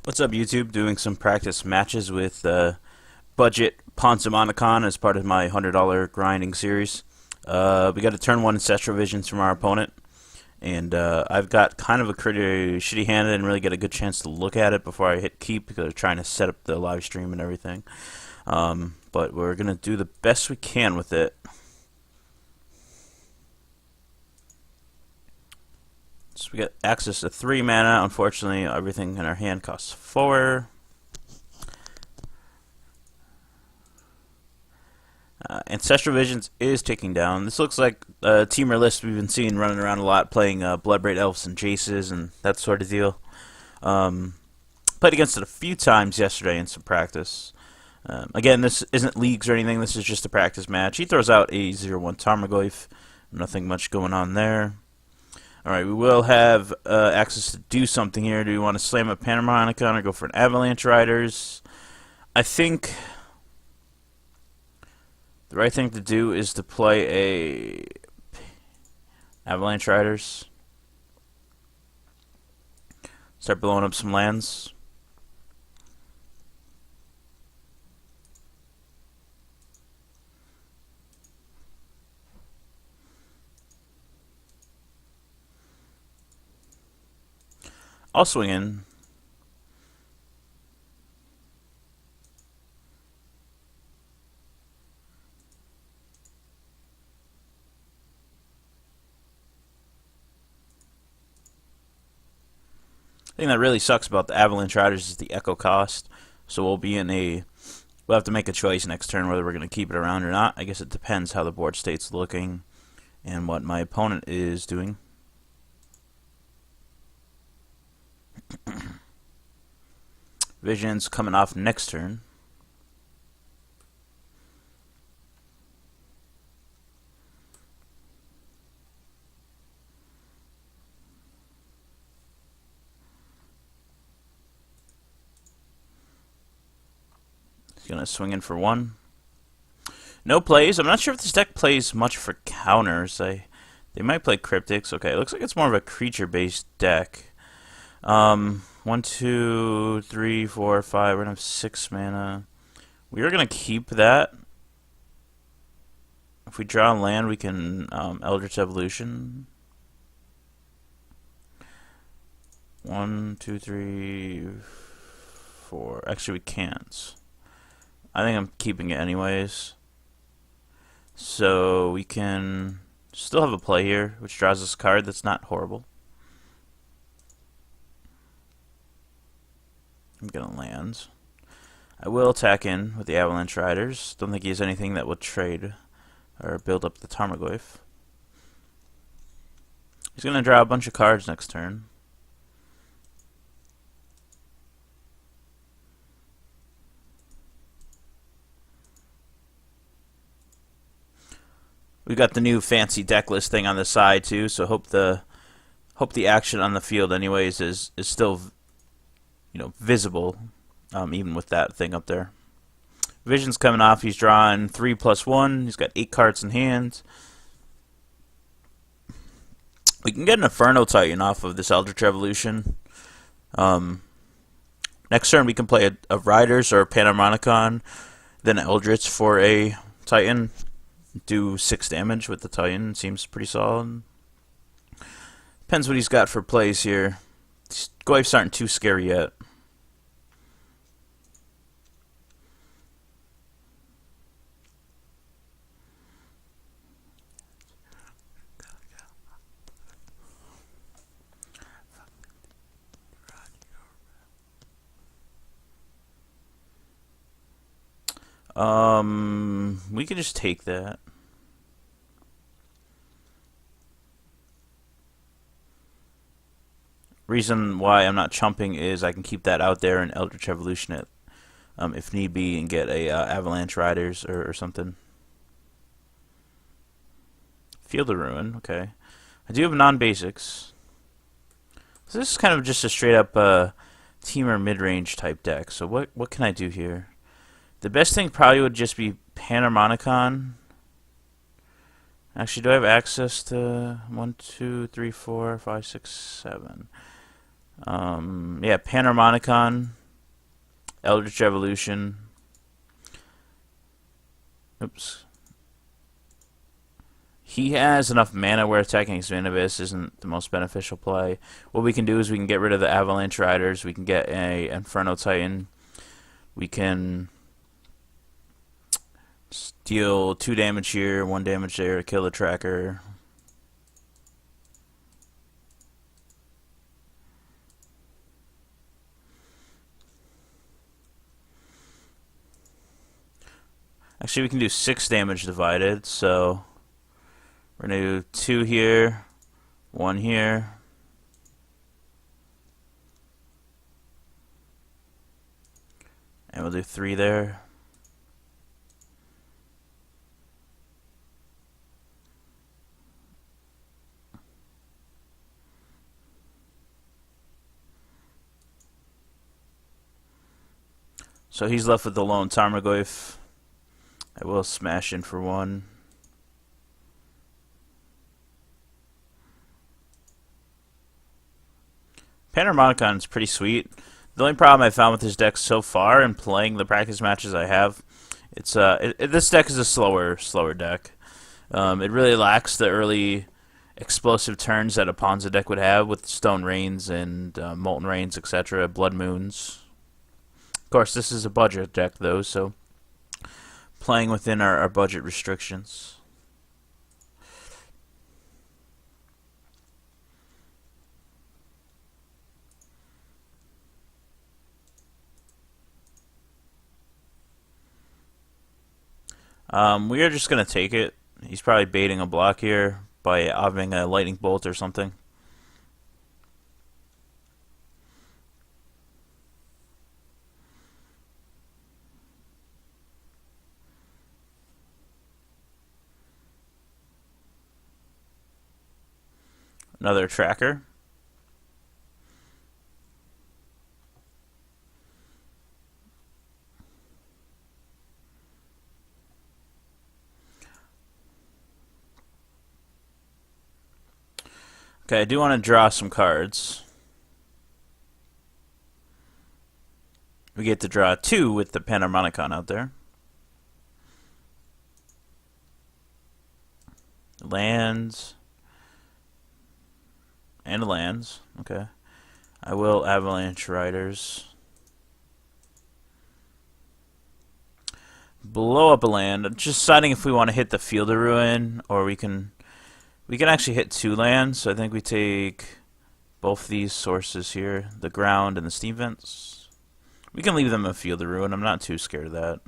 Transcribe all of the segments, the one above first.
What's up, YouTube? Doing some practice matches with budget Ponzimonicon as part of my $100 grinding series. We got a turn one ancestral visions from our opponent, and I've got kind of a pretty shitty hand. I didn't really get a good chance to look at it before I hit keep because I was trying to set up the live stream and everything. But we're gonna do the best we can with it. So we got access to 3 mana. Unfortunately, everything in our hand costs 4. Ancestral Visions is ticking down. This looks like a teamer list we've been seeing running around a lot, playing Bloodbraid Elves and Jaces and that sort of deal. Played against it a few times yesterday in some practice. Again, this isn't leagues or anything. This is just a practice match. He throws out a 0-1 Tarmogoyf. Nothing much going on there. Alright, we will have access to do something here. Do we want to slam a Ponzimonicon or go for an Avalanche Riders? I think the right thing to do is to play a Avalanche Riders. Start blowing up some lands. I'll swing in. The thing that really sucks about the Avalanche Riders is the echo cost. So we'll have to make a choice next turn whether we're going to keep it around or not. I guess it depends how the board state's looking and what my opponent is doing. Vision's coming off next turn. He's going to swing in for 1. No plays. I'm not sure if this deck plays much for counters. They might play Cryptics. Okay, it looks like it's more of a creature-based deck. 1, 2, 3, 4, 5. We're gonna have 6 mana. We are gonna keep that. If we draw land, we can Eldritch Evolution. 1, 2, 3, 4. Actually, we can't. I think I'm keeping it anyways. So we can still have a play here, which draws us a card that's not horrible. I'm gonna land. I will attack in with the Avalanche Riders. Don't think he has anything that will trade or build up the Tarmogoyf. He's gonna draw a bunch of cards next turn. We've got the new fancy deck list thing on the side too, so hope the action on the field anyways is still visible, even with that thing up there. Vision's coming off. He's drawing 3+1. He's got 8 cards in hand. We can get an Inferno Titan off of this Eldritch Evolution. Next turn we can play a Riders or a Ponzimonicon, then Eldritch for a Titan. Do 6 damage with the Titan. Seems pretty solid. Depends what he's got for plays here. Goyfs aren't too scary yet. We could just take that. Reason why I'm not chumping is I can keep that out there and Eldritch Evolution it if need be and get a Avalanche Riders or something. Field of Ruin, okay. I do have non-basics. So this is kind of just a straight up Temur Midrange type deck. So what can I do here? The best thing probably would just be Ponzimonicon. Actually, do I have access to 1, 2, 3, 4, 5, 6, 7? Yeah, Panharmonicon, Eldritch Evolution. Oops. He has enough mana where attacking his Mana Abyss isn't the most beneficial play. What we can do is we can get rid of the Avalanche Riders. We can get a Inferno Titan. We can deal 2 damage here, 1 damage there to kill the tracker. Actually, we can do 6 damage divided, so we're going to do 2 here, 1 here. And we'll do 3 there. So he's left with the lone Tarmogoyf. I will smash in for 1. Panharmonicon is pretty sweet. The only problem I've found with this deck so far in playing the practice matches I have, this deck is a slower deck. It really lacks the early explosive turns that a Ponza deck would have with Stone Rains and Molten Rains, etc., Blood Moons. Of course, this is a budget deck, though, so playing within our budget restrictions. We are just going to take it. He's probably baiting a block here by having a lightning bolt or something. Another tracker. Okay, I do want to draw some cards. We get to draw 2 with the Panharmonicon out there. Lands. And lands. Okay. I will Avalanche Riders. Blow up a land. I'm just deciding if we want to hit the Field of Ruin, or we can actually hit 2 lands. So I think we take both these sources here, the ground and the steam vents. We can leave them a Field of Ruin. I'm not too scared of that.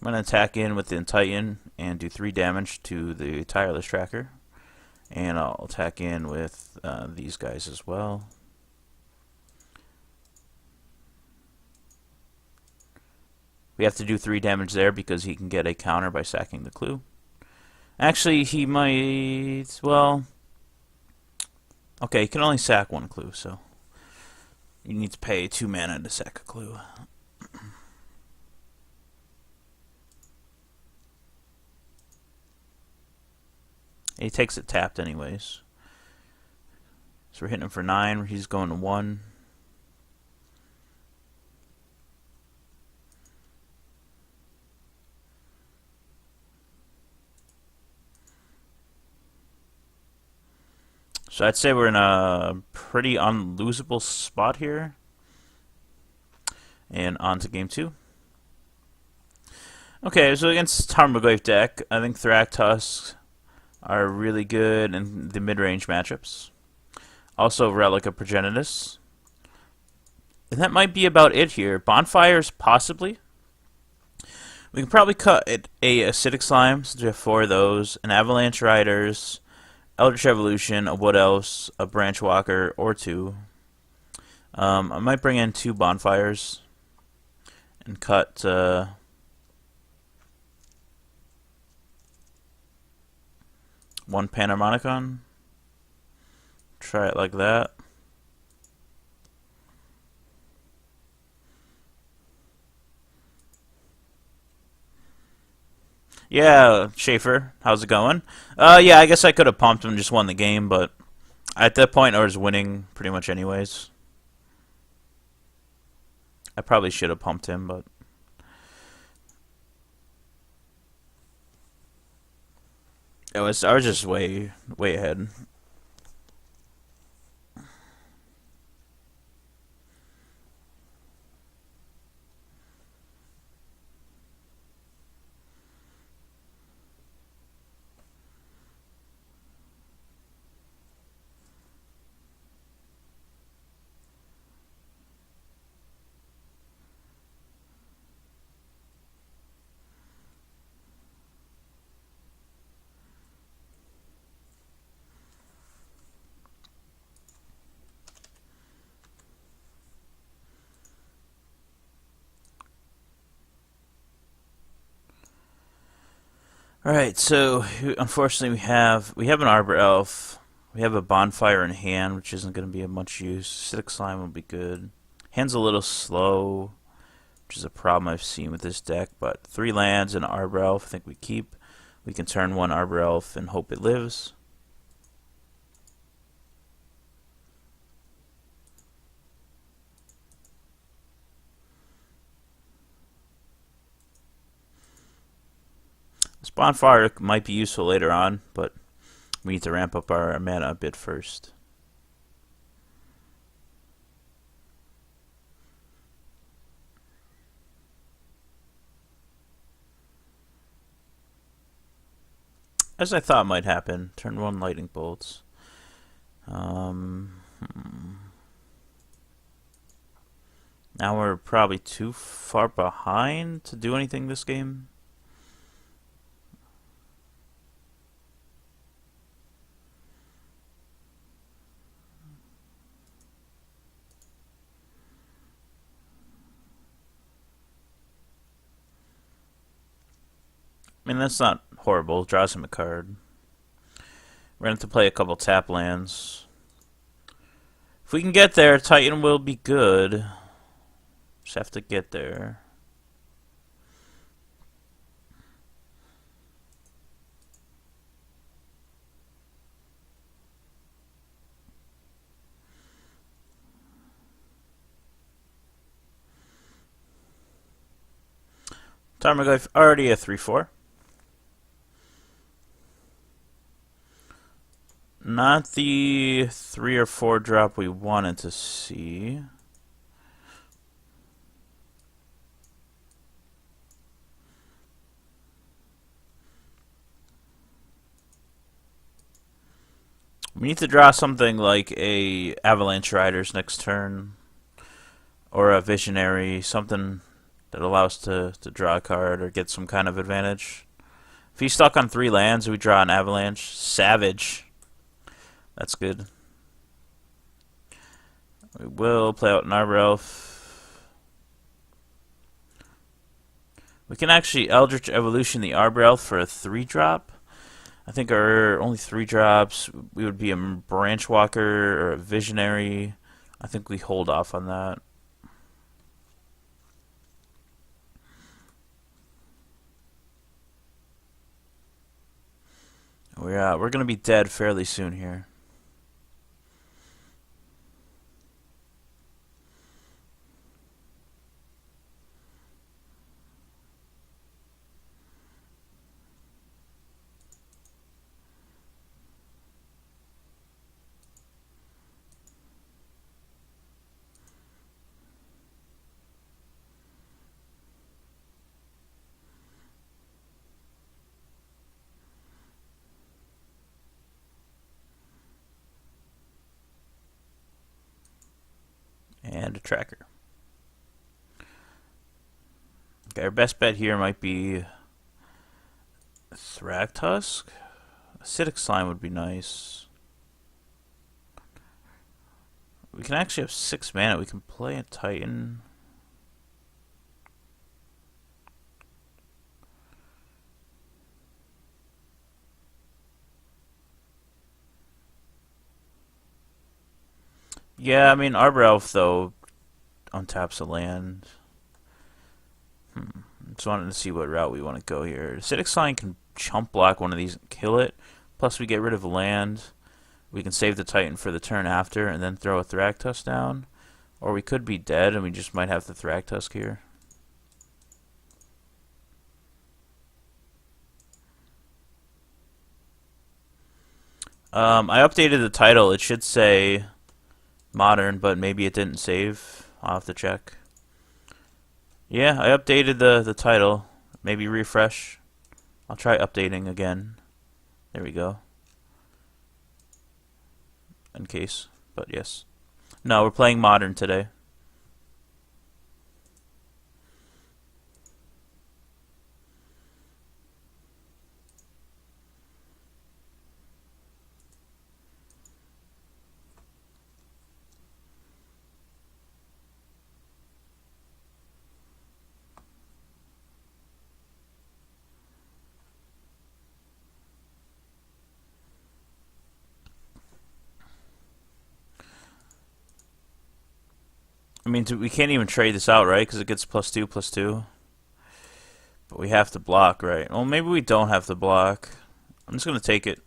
I'm going to attack in with the Titan and do 3 damage to the Tireless Tracker. And I'll attack in with these guys as well. We have to do 3 damage there because he can get a counter by sacking the clue. Actually, he might... well... okay, he can only sack 1 clue, so... you need to pay 2 mana to sack a clue. He takes it tapped anyways. So we're hitting him for 9. He's going to 1. So I'd say we're in a pretty unlosable spot here. And on to game 2. Okay, so against Tarmogoyf deck, I think Thragtusk are really good in the mid-range matchups. Also, Relic of Progenitus. And that might be about it here. Bonfires, possibly. We can probably cut a Acidic Slime, since we have 4 of those, an Avalanche Riders, Eldritch Evolution, a Wood Else, a Branch Walker, or 2. I might bring in 2 Bonfires and cut... 1 Panharmonicon. Try it like that. Yeah, Schaefer, how's it going? Yeah, I guess I could have pumped him and just won the game, but at that point I was winning pretty much anyways. I probably should have pumped him, but I was just way ahead. All right, so unfortunately we have an Arbor Elf, we have a Bonfire in hand, which isn't going to be of much use. Acidic Slime will be good. Hand's a little slow, which is a problem I've seen with this deck, but 3 lands and Arbor Elf I think we keep. We can turn 1 Arbor Elf and hope it lives. This Bonfire might be useful later on, but we need to ramp up our mana a bit first. As I thought might happen, turn 1 Lightning Bolts. Now we're probably too far behind to do anything this game. I mean, that's not horrible. Draws him a card. We're going to have to play a couple tap lands. If we can get there, Titan will be good. Just have to get there. Tarmogoyf already a 3/4. Not the 3 or 4 drop we wanted to see. We need to draw something like a Avalanche Riders next turn, or a Visionary, something that allows to draw a card or get some kind of advantage. If he's stuck on 3 lands, we draw an Avalanche. Savage. That's good. We will play out an Arbor Elf. We can actually Eldritch Evolution the Arbor Elf for a 3-drop. I think our only 3 drops, we would be a Branch Walker or a Visionary. I think we hold off on that. We're going to be dead fairly soon here. And a tracker. Okay, our best bet here might be Thragtusk. Acidic Slime would be nice. We can actually have 6 mana. We can play a Titan. Yeah, I mean, Arbor Elf, though, untaps a land. Just wanted to see what route we want to go here. Acidic Slime can chump block one of these and kill it. Plus we get rid of land. We can save the Titan for the turn after and then throw a Thragtusk down. Or we could be dead and we just might have the Thragtusk here. I updated the title. It should say modern, but maybe it didn't save. I'll have to check. Yeah, I updated the title. Maybe refresh. I'll try updating again. There we go. In case, but yes. No, we're playing modern today. I mean, we can't even trade this out, right? Because it gets +2/+2. But we have to block, right? Well, maybe we don't have to block. I'm just going to take it.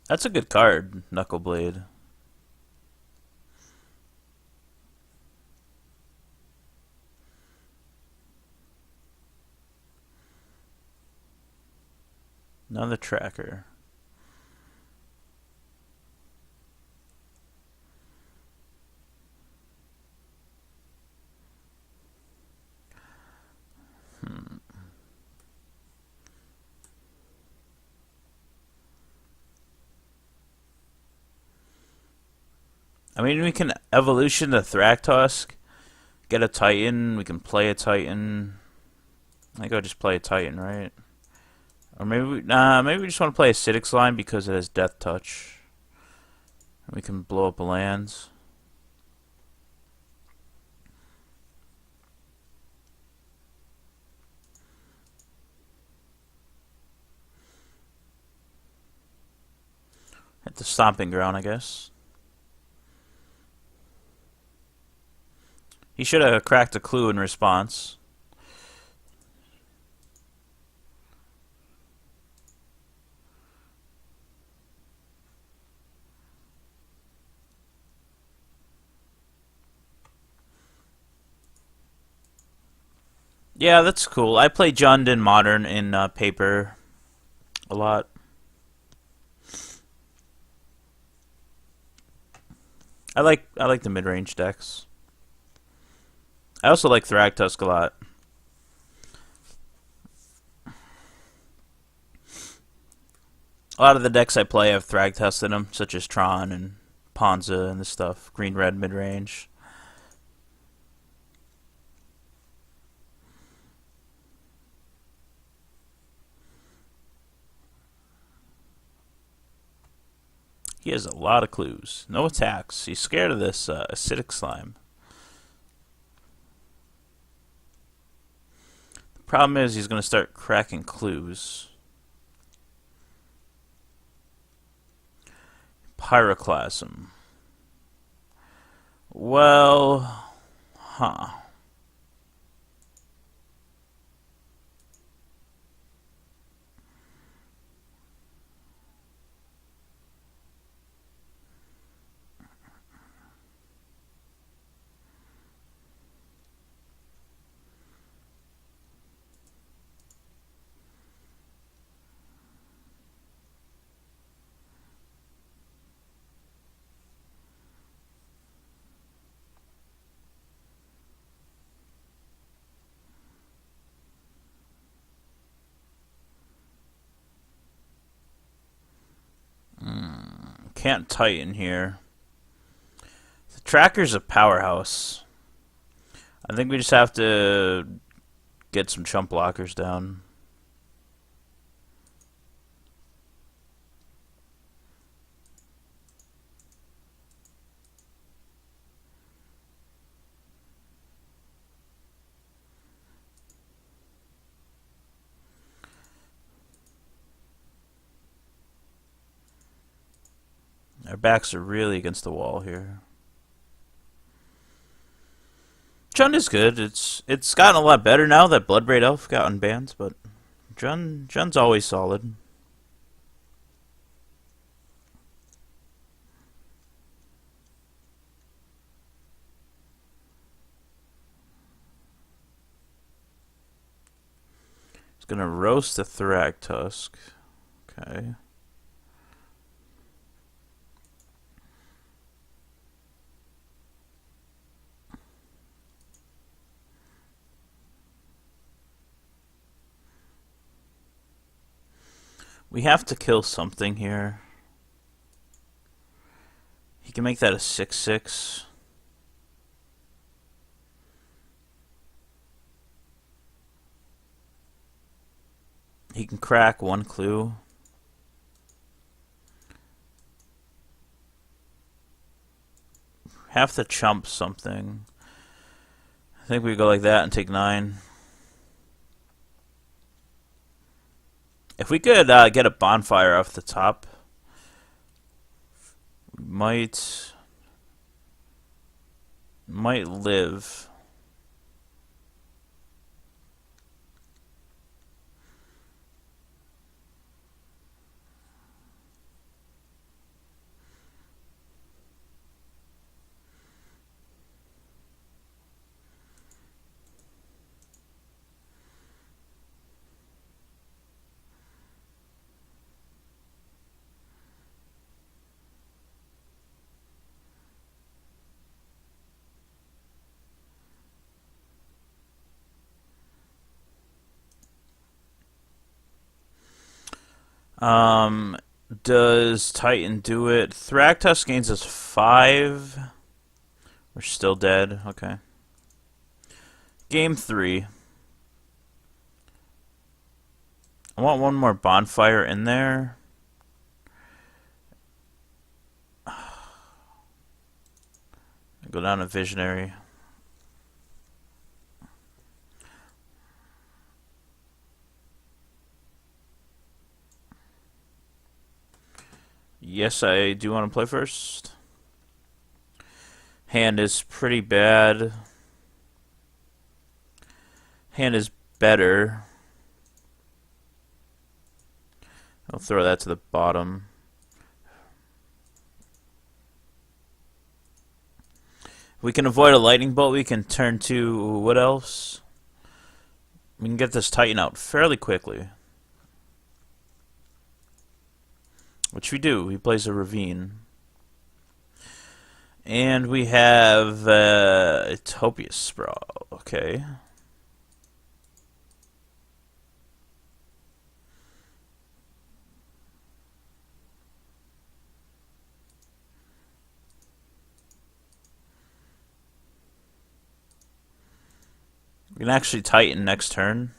That's a good card, Knuckleblade. Another tracker. I mean, we can evolution the Thragtusk, get a Titan, we can play a Titan. I think I'll just play a Titan, right? Or maybe maybe we just want to play Acidic Slime because it has Death Touch. We can blow up lands. Hit the Stomping Ground, I guess. He should have cracked a clue in response. Yeah, that's cool. I play Jund in Modern in Paper a lot. I like the mid-range decks. I also like Thragtusk a lot. A lot of the decks I play have Thragtusk in them, such as Tron and Ponza and this stuff. Green-red mid-range. He has a lot of clues. No attacks. He's scared of this Acidic Slime. The problem is he's going to start cracking clues. Pyroclasm. Well, huh. Can't Titan here. The Tracker's a powerhouse. I think we just have to get some chump blockers down. Our backs are really against the wall here. Jund is good. It's gotten a lot better now that Bloodbraid Elf got unbanned, but Jund's always solid. It's gonna roast the Thragtusk. Okay. We have to kill something here. He can make that a 6/6. He can crack one clue. Have to chump something. I think we go like that and take 9. If we could get a bonfire off the top, we might live. Does Titan do it? Thragtusk gains us 5. We're still dead. Okay. Game 3. I want one more bonfire in there. Go down to Visionary. Yes, I do want to play first. Hand is pretty bad. Hand is better. I'll throw that to the bottom. If we can avoid a lightning bolt, we can turn to what else? We can get this Titan out fairly quickly. Which we do. He plays a Ravine. And we have Utopia Sprawl. Okay. We can actually Titan next turn.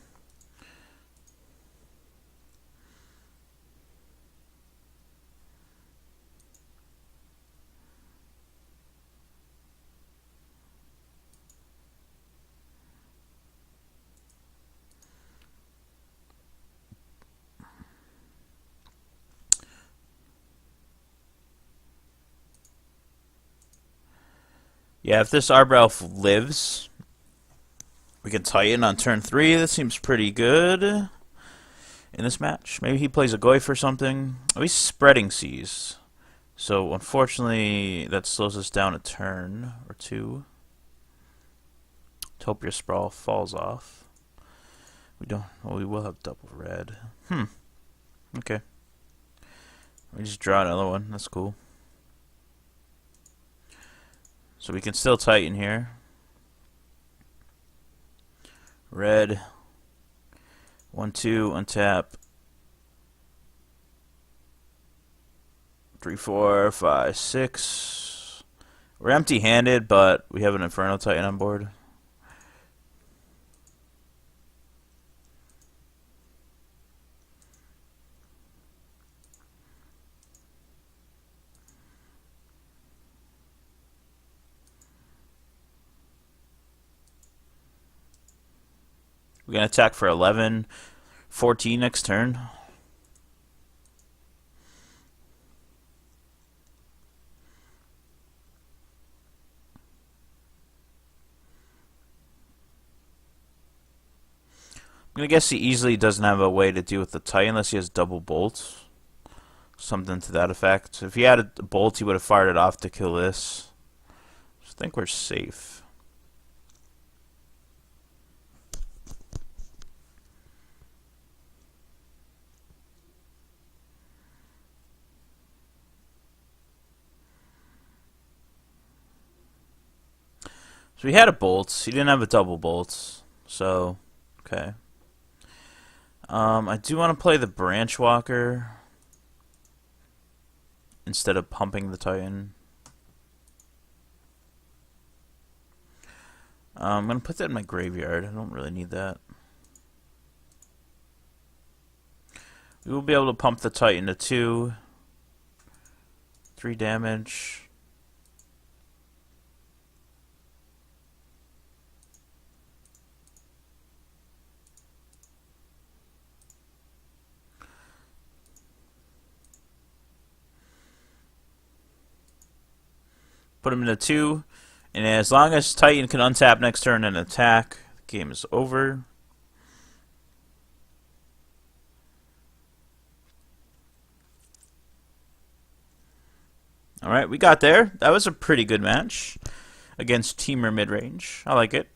Yeah, if this Arbor Elf lives, we can Titan on turn 3. That seems pretty good in this match. Maybe he plays a Goyf or something. Oh, he's spreading seas. So, unfortunately, that slows us down a turn or 2. Utopia Sprawl falls off. We don't. Well, we will have double red. Okay. We just draw another one. That's cool. So we can still Titan here. Red. 1/2 untap. 3, 4, 5, 6. We're empty-handed, but we have an Inferno Titan on board. We're going to attack for 11, 14 next turn. gonna guess he easily doesn't have a way to deal with the Titan unless he has double bolts. Something to that effect. If he had a bolt, he would have fired it off to kill this. So I think we're safe. So he had a bolt. He didn't have a double bolt. So, okay. I do want to play the Branch Walker instead of pumping the Titan. I'm going to put that in my graveyard. I don't really need that. We will be able to pump the Titan to 2. 3 damage. Put him into 2. And as long as Titan can untap next turn and attack, the game is over. Alright, we got there. That was a pretty good match against Temur Midrange. I like it.